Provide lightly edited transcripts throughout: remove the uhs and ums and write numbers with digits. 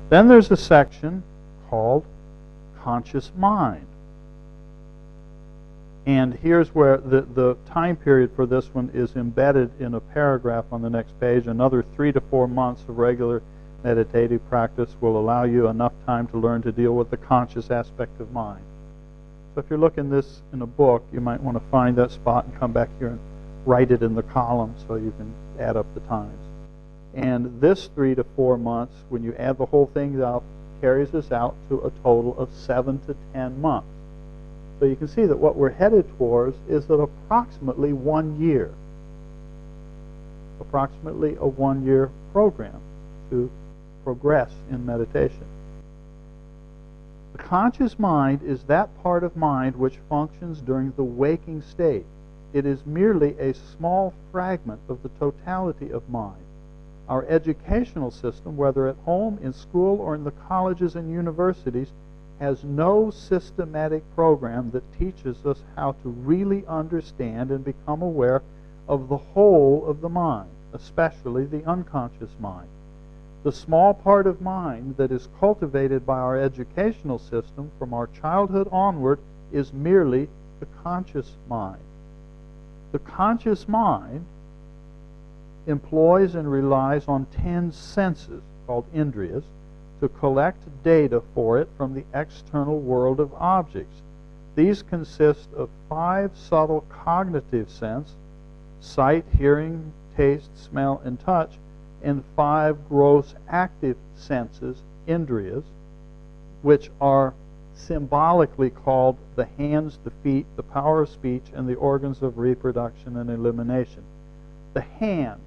Then there's a section called conscious mind. And here's where the time period for this one is embedded in a paragraph on the next page. Another 3 to 4 months of regular meditative practice will allow you enough time to learn to deal with the conscious aspect of mind. So if you're looking this in a book, you might want to find that spot and come back here and write it in the column so you can add up the times. And this 3 to 4 months, when you add the whole thing up, carries us out to a total of 7 to 10 months. So you can see that what we're headed towards is at approximately 1 year. Approximately a 1-year program to progress in meditation. The conscious mind is that part of mind which functions during the waking state. It is merely a small fragment of the totality of mind. Our educational system, whether at home, in school, or in the colleges and universities, has no systematic program that teaches us how to really understand and become aware of the whole of the mind, especially the unconscious mind. The small part of mind that is cultivated by our educational system from our childhood onward is merely the conscious mind. The conscious mind employs and relies on 10 senses, called indriyas, to collect data for it from the external world of objects. These consist of 5 subtle cognitive senses, sight, hearing, taste, smell, and touch, and 5 gross active senses, indriyas, which are symbolically called the hands, the feet, the power of speech, and the organs of reproduction and elimination. The hands,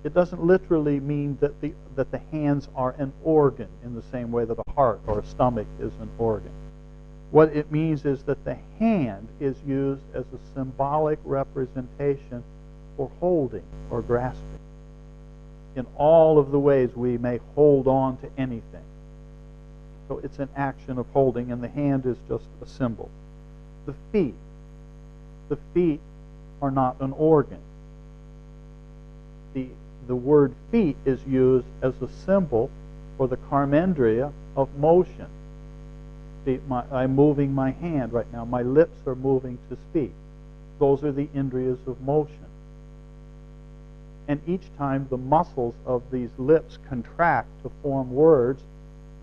it doesn't literally mean that the hands are an organ in the same way that a heart or a stomach is an organ. What it means is that the hand is used as a symbolic representation for holding or grasping in all of the ways we may hold on to anything. So it's an action of holding, and the hand is just a symbol. The feet are not an organ. The word feet is used as a symbol for the karmendriya of motion. See, I'm moving my hand right now. My lips are moving to speak. Those are the indriyas of motion. And each time the muscles of these lips contract to form words,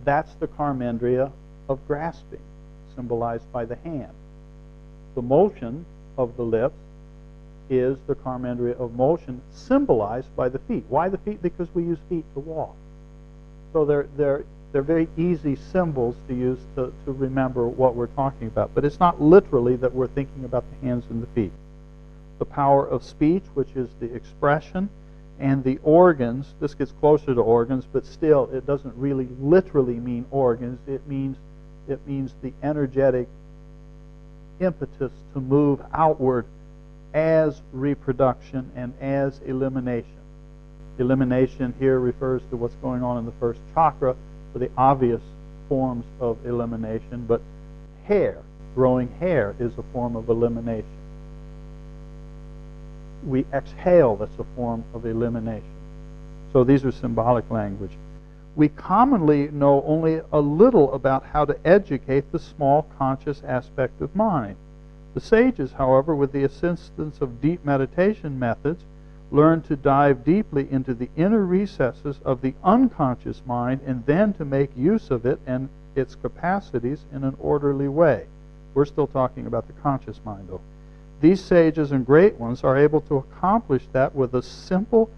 that's the karmendriya of grasping, symbolized by the hand. The motion of the lips is the karmendriya of motion, symbolized by the feet. Why the feet? Because we use feet to walk. So they're very easy symbols to use to remember what we're talking about. But it's not literally that we're thinking about the hands and the feet. The power of speech, which is the expression, and the organs, this gets closer to organs, but still it doesn't really literally mean organs. It means the energetic impetus to move outward as reproduction and as elimination. Elimination here refers to what's going on in the first chakra for the obvious forms of elimination, but hair, growing hair, is a form of elimination. We exhale, that's a form of elimination. So these are symbolic language. We commonly know only a little about how to educate the small conscious aspect of mind. The sages, however, with the assistance of deep meditation methods, learn to dive deeply into the inner recesses of the unconscious mind and then to make use of it and its capacities in an orderly way. We're still talking about the conscious mind, though. These sages and great ones are able to accomplish that with a simple,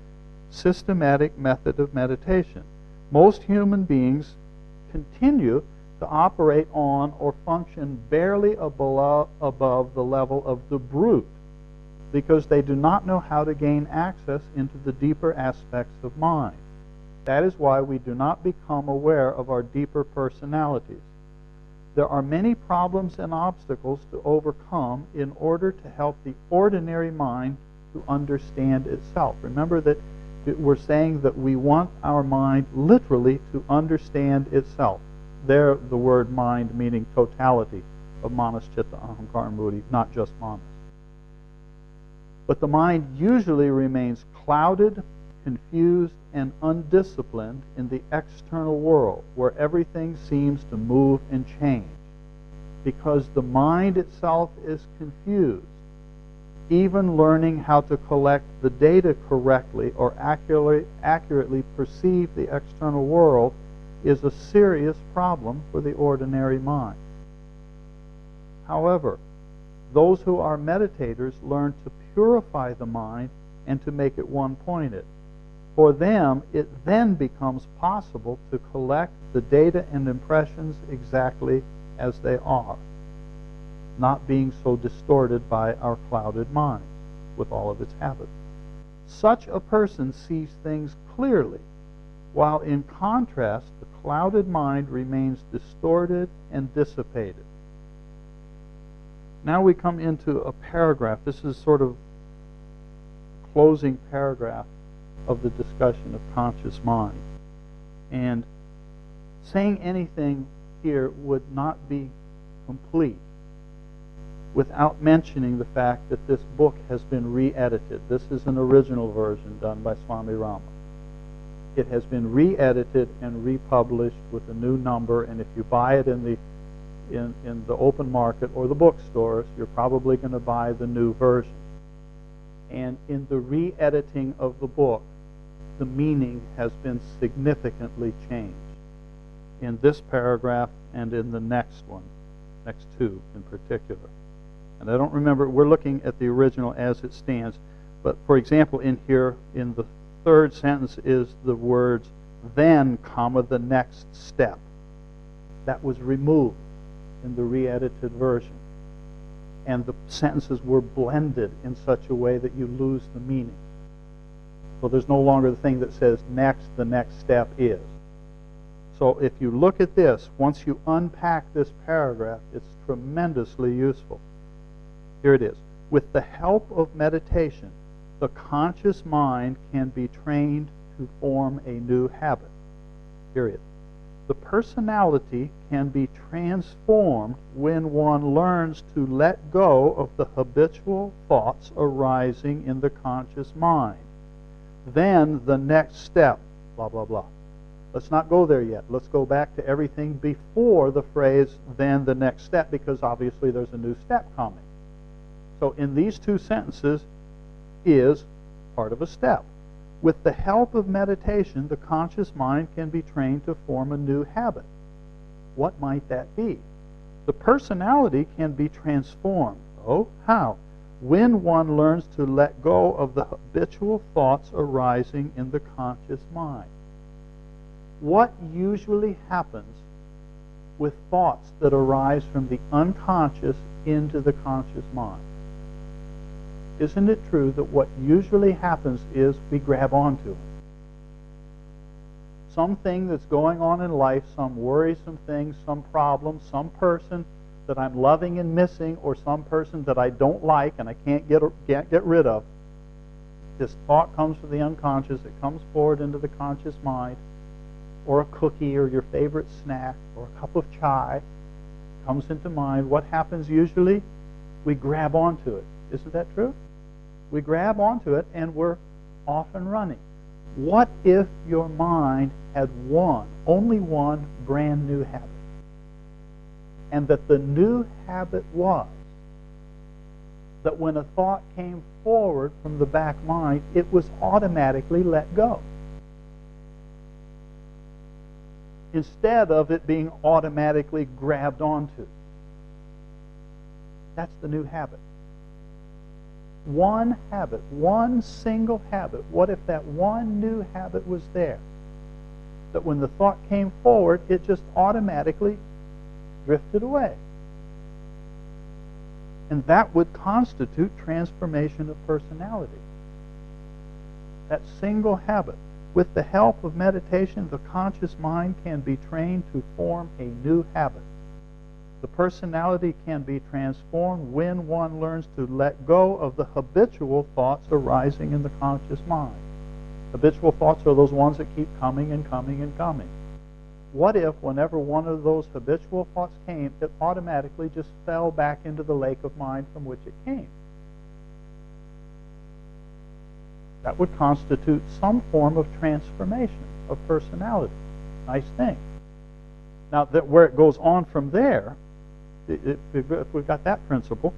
systematic method of meditation. Most human beings continue to operate on or function barely above the level of the brute because they do not know how to gain access into the deeper aspects of mind. That is why we do not become aware of our deeper personalities. There are many problems and obstacles to overcome in order to help the ordinary mind to understand itself. Remember that we're saying that we want our mind literally to understand itself. There, the word mind meaning totality of manas, chitta, ahankara, and buddhi, not just manas. But the mind usually remains clouded, confused, and undisciplined in the external world, where everything seems to move and change, because the mind itself is confused. Even learning how to collect the data correctly or accurately perceive the external world is a serious problem for the ordinary mind. However, those who are meditators learn to purify the mind and to make it one-pointed. For them, it then becomes possible to collect the data and impressions exactly as they are, not being so distorted by our clouded minds with all of its habits. Such a person sees things clearly, while in contrast, the clouded mind remains distorted and dissipated. Now we come into a paragraph. This is sort of closing paragraph of the discussion of conscious mind. And saying anything here would not be complete without mentioning the fact that this book has been re-edited. This is an original version done by Swami Rama. It has been re-edited and republished with a new number, and if you buy it in the open market or the bookstores, you're probably going to buy the new version. And in the re-editing of the book, the meaning has been significantly changed in this paragraph and in the next one, next two in particular. And I don't remember, we're looking at the original as it stands, but for example, in here, in the third sentence is the words, then, comma, the next step. That was removed in the re-edited version. And the sentences were blended in such a way that you lose the meaning. So there's no longer the thing that says next, the next step is. So if you look at this, once you unpack this paragraph, it's tremendously useful. Here it is. With the help of meditation, the conscious mind can be trained to form a new habit. Period. The personality can be transformed when one learns to let go of the habitual thoughts arising in the conscious mind. Then the next step, blah, blah, blah. Let's not go there yet. Let's go back to everything before the phrase, then the next step, because obviously there's a new step coming. So in these two sentences is part of a step. With the help of meditation, the conscious mind can be trained to form a new habit. What might that be? The personality can be transformed. Oh, how? When one learns to let go of the habitual thoughts arising in the conscious mind. What usually happens with thoughts that arise from the unconscious into the conscious mind? Isn't it true that what usually happens is we grab onto them? Something that's going on in life, some worrisome thing, some problem, some person that I'm loving and missing, or some person that I don't like and I can't get rid of. This thought comes from the unconscious. It comes forward into the conscious mind. Or a cookie or your favorite snack or a cup of chai comes into mind. What happens usually? We grab onto it. Isn't that true? We grab onto it and we're off and running. What if your mind had only one brand new habit? And that the new habit was that when a thought came forward from the back mind, it was automatically let go, instead of it being automatically grabbed onto. That's the new habit. One habit, one single habit. What if that one new habit was there? That when the thought came forward, it just automatically drifted away. And that would constitute transformation of personality. That single habit. With the help of meditation, the conscious mind can be trained to form a new habit. The personality can be transformed when one learns to let go of the habitual thoughts arising in the conscious mind. Habitual thoughts are those ones that keep coming and coming and coming. What if, whenever one of those habitual thoughts came, it automatically just fell back into the lake of mind from which it came? That would constitute some form of transformation of personality. Nice thing. Now, where it goes on from there, if we've got that principle,